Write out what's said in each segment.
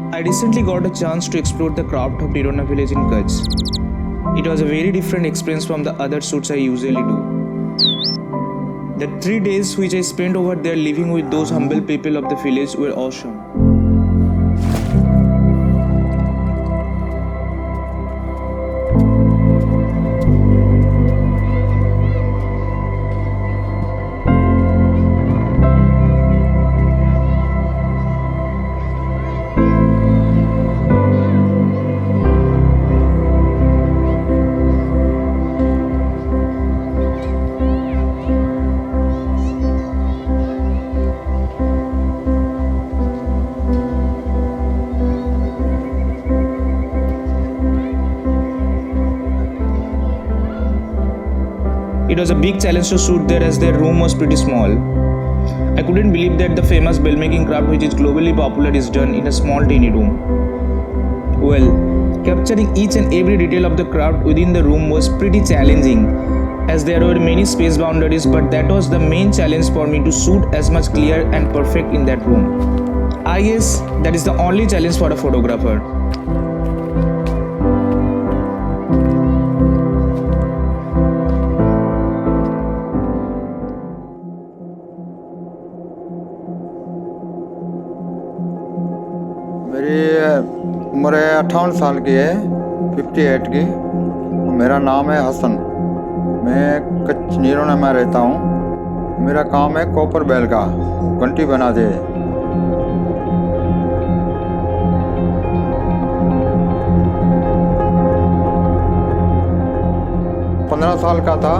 I recently got a chance to explore the craft of Tirona village in Kutch. It was a very different experience from the other shoots I usually do. The 3 days which I spent over there living with those humble people of the village were awesome. It was a big challenge to shoot there as their room was pretty small. I couldn't believe that the famous bell making craft which is globally popular is done in a small tiny room. Well, capturing each and every detail of the craft within the room was pretty challenging as there were many space boundaries, but that was the main challenge for me to shoot as much clear and perfect in that room. I guess that is the only challenge for a photographer. मेरी उम्र 58 साल की है, 58 की। मेरा नाम है हसन। मैं कच्छ नीरोना में रहता हूँ। मेरा काम है कॉपर बेल का घंटी बना दे। मैं 15 साल का था,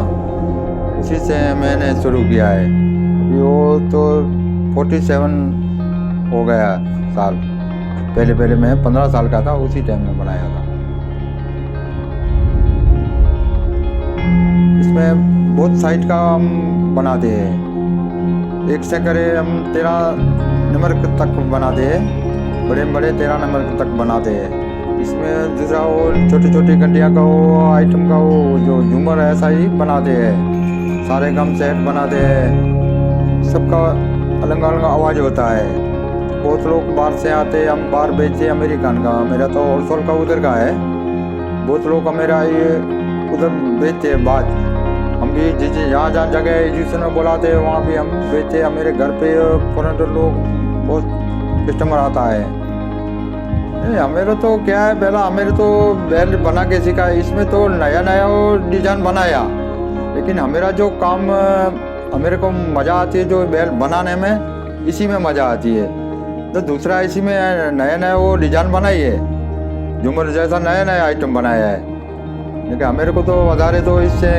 उसी से मैंने शुरू किया है। वो तो 47 हो गया साल। पहले मैं 15 साल का था, उसी टाइम में बनाया था। इसमें बहुत साइड का हम बनाते हैं। एक से करे हम 13 नंबर तक बनाते हैं, बड़े 13 नंबर तक बनाते हैं। इसमें दूसरा वो छोटी छोटी घंटियाँ का वो आइटम का वो जो झूमर ऐसा ही बनाते हैं। सारे गम सेट बनाते हैं, सबका अलग अलग आवाज़ होता है। बहुत लोग बाहर से आते, हम बाहर बेचते अमेरिकन का। मेरा तो होलसेल का उधर का है। बहुत लोग मेरा ये उधर बेचते हैं। बाद हम भी जहाँ जहाँ जगह एजुकेशन में बुलाते हैं वहाँ भी हम बेचते हैं। मेरे घर पे फॉरेनर लोग बहुत कस्टमर आता है। हमें तो क्या है, पहला हमें तो बैल बना के सीखा। इसमें तो नया नया वो डिजाइन बनाया, लेकिन हमारा जो काम हमें को मज़ा आती है जो बैल बनाने में, इसी में मज़ा आती है। तो दूसरा इसी में नया नया वो डिजाइन बनाई है, झूमर जैसा नया नया आइटम बनाया है। लेकिन हमें को तो વધારે तो इससे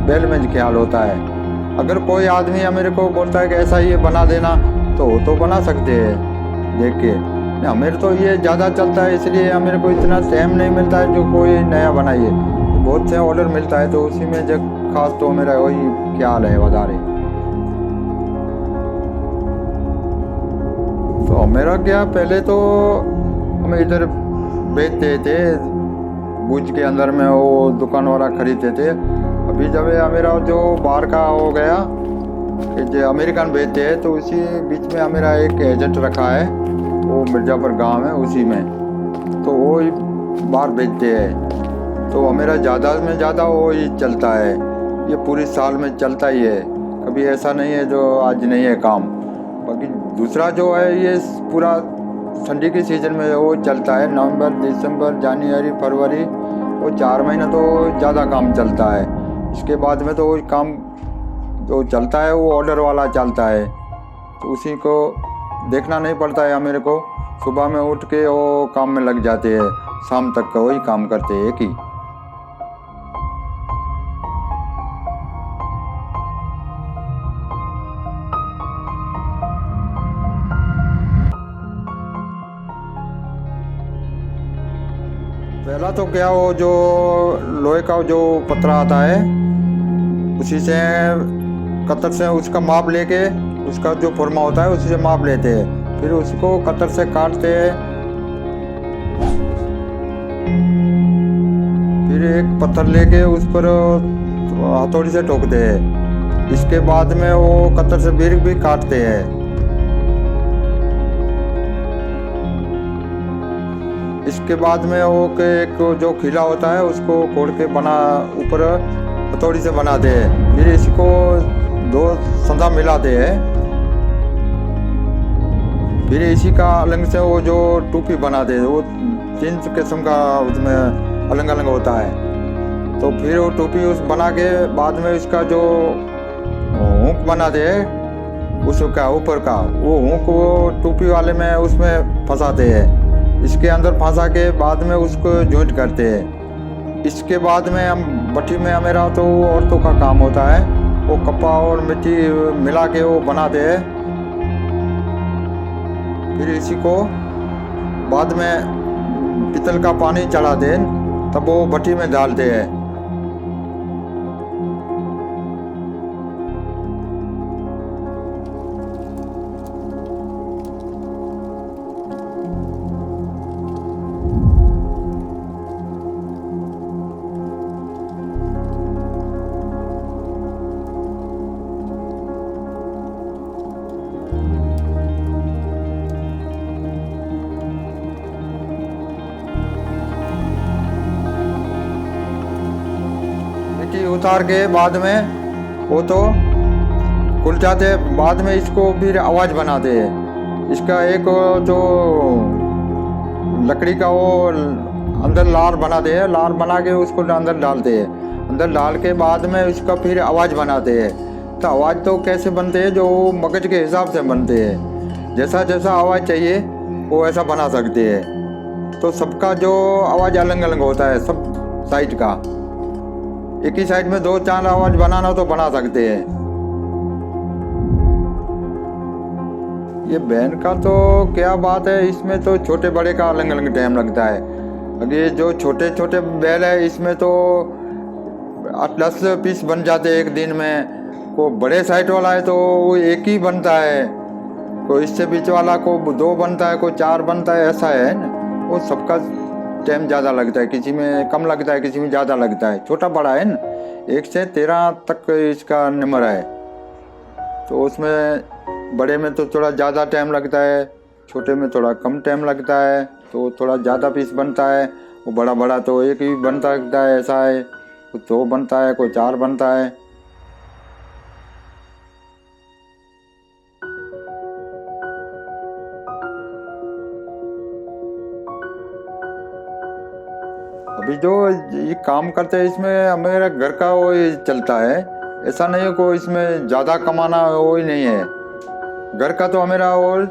बैल में ख्याल होता है। अगर कोई आदमी हमें को बोलता है कि ऐसा ये बना देना, तो वो तो बना सकते हैं देख के। हमें तो ये ज़्यादा चलता है, इसलिए हमें को इतना टाइम नहीं मिलता है जो कोई नया बनाइए। बहुत से ऑर्डर मिलता है, तो उसी में जो खास तो मेरा वही ख्याल है વધારે। तो मेरा क्या, पहले तो हम इधर बेचते थे, भुज के अंदर में वो दुकान वाला खरीदते थे। अभी जब मेरा जो बाहर का हो गया कि जो अमेरिकन बेचते हैं, तो उसी बीच में मेरा एक एजेंट रखा है, वो मिर्ज़ापुर गांव है, उसी में तो वो ही बाहर बेचते हैं। तो मेरा ज़्यादा में ज़्यादा वो ही चलता है, ये पूरी साल में चलता ही है। कभी ऐसा नहीं है जो आज नहीं है काम। बाकी दूसरा जो है ये पूरा ठंडी के सीज़न में वो चलता है। नवंबर, दिसंबर, जनवरी, फरवरी, वो 4 महीने तो ज़्यादा काम चलता है। इसके बाद में तो वो काम जो चलता है वो ऑर्डर वाला चलता है, तो उसी को देखना नहीं पड़ता है। मेरे को सुबह में उठ के वो काम में लग जाते हैं, शाम तक का वही काम करते हैं एक ही। पहला तो क्या, वो जो लोहे का जो पतरा आता है उसी से कतर से उसका माप लेके, उसका जो फुरमा होता है उसी से माप लेते हैं, फिर उसको कतर से काटते हैं, फिर एक पत्थर लेके उस पर हथौड़ी से ठोकते हैं। इसके बाद में वो कतर से बीर भी काटते हैं। इसके बाद में वो के एक जो खिला होता है उसको खोल के बना ऊपर हथौड़ी से बनाते हैं, फिर इसको दो संधा मिलाते हैं, फिर इसी का अलग से वो जो टोपी बनाते हैं, वो 3 किस्म का उसमें अलग अलग होता है। तो फिर वो टोपी उस बना के बाद में इसका जो हुक बनाते हैं उसका ऊपर का, वो हुक वो टोपी वाले में उसमें फंसाते हैं। इसके अंदर फंसा के बाद में उसको जॉइंट करते हैं। इसके बाद में हम भट्टी में मेरा तो औरतों का काम होता है, वो कपा और मिट्टी मिला के वो बनाते हैं, फिर इसी को बाद में पीतल का पानी चढ़ाते हैं, तब वो भट्टी में डालते हैं। उतार के बाद में वो तो खुल जाते, बाद में इसको फिर आवाज़ बनाते हैं। इसका एक जो लकड़ी का वो अंदर लार बनाते हैं, लार बना के उसको अंदर डालते हैं, अंदर डाल के बाद में इसका फिर आवाज़ बनाते हैं। तो आवाज़ तो कैसे बनते हैं, जो मगज के हिसाब से बनते हैं, जैसा जैसा आवाज़ चाहिए वो ऐसा बना सकते हैं। तो सबका जो आवाज़ अलग अलग होता है, सब साइड का। एक ही साइड में 2-4 आवाज बनाना तो बना सकते हैं। ये बैन का तो क्या बात है, इसमें तो छोटे बड़े का अलग अलग टाइम लगता है। अभी जो छोटे छोटे बैल है इसमें तो 8-10 पीस बन जाते हैं एक दिन में। को बड़े साइड वाला है तो वो एक ही बनता है, कोई इससे बीच वाला को 2 बनता है, कोई 4 बनता है, ऐसा है ना। वो सबका टाइम ज़्यादा लगता है, किसी में कम लगता है, किसी में ज़्यादा लगता है। छोटा बड़ा है ना, 1 से 13 तक इसका नंबर है। तो उसमें बड़े में तो थोड़ा ज़्यादा टाइम लगता है, छोटे में थोड़ा कम टाइम लगता है, तो थोड़ा ज़्यादा पीस बनता है। वो बड़ा बड़ा तो एक ही बनता है, ऐसा है, कोई 2 बनता है, कोई 4 बनता है। अभी जो ये काम करते हैं इसमें मेरा घर का वो चलता है, ऐसा नहीं है कोई इसमें ज़्यादा कमाना वो ही नहीं है। घर का तो मेरा और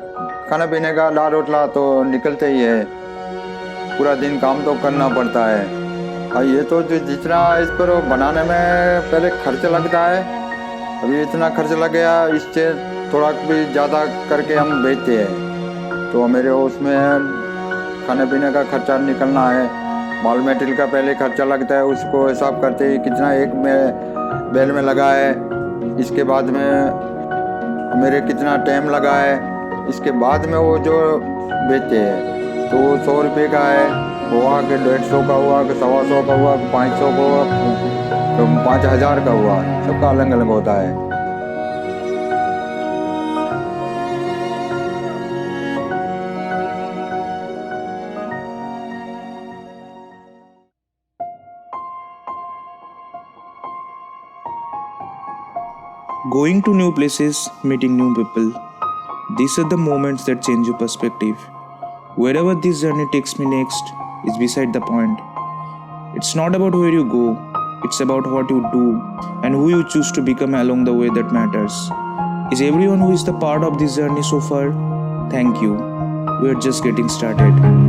खाने पीने का लाल रोटला तो निकलते ही है, पूरा दिन काम तो करना पड़ता है। और ये तो जो जितना इस पर बनाने में पहले खर्च लगता है, अभी इतना खर्च लग गया, इससे थोड़ा भी ज़्यादा करके हम बेचते हैं। तो मेरे उसमें खाने पीने का खर्चा निकलना है, माल मेटेरियल का पहले खर्चा लगता है, उसको हिसाब करते ही कितना एक में बैल में लगा है, इसके बाद में मेरे कितना टाइम लगा है, इसके बाद में वो जो बेचते हैं तो 100 रुपये का है, हुआ कि 150 का हुआ, कि 125 का हुआ, 500 का हुआ, तो 5000 का हुआ, सबका अलग अलग होता है। Going to new places, meeting new people. These are the moments that change your perspective. Wherever this journey takes me next is beside the point. It's not about where you go, it's about what you do and who you choose to become along the way that matters. Is everyone who is the part of this journey so far? Thank you. We are just getting started.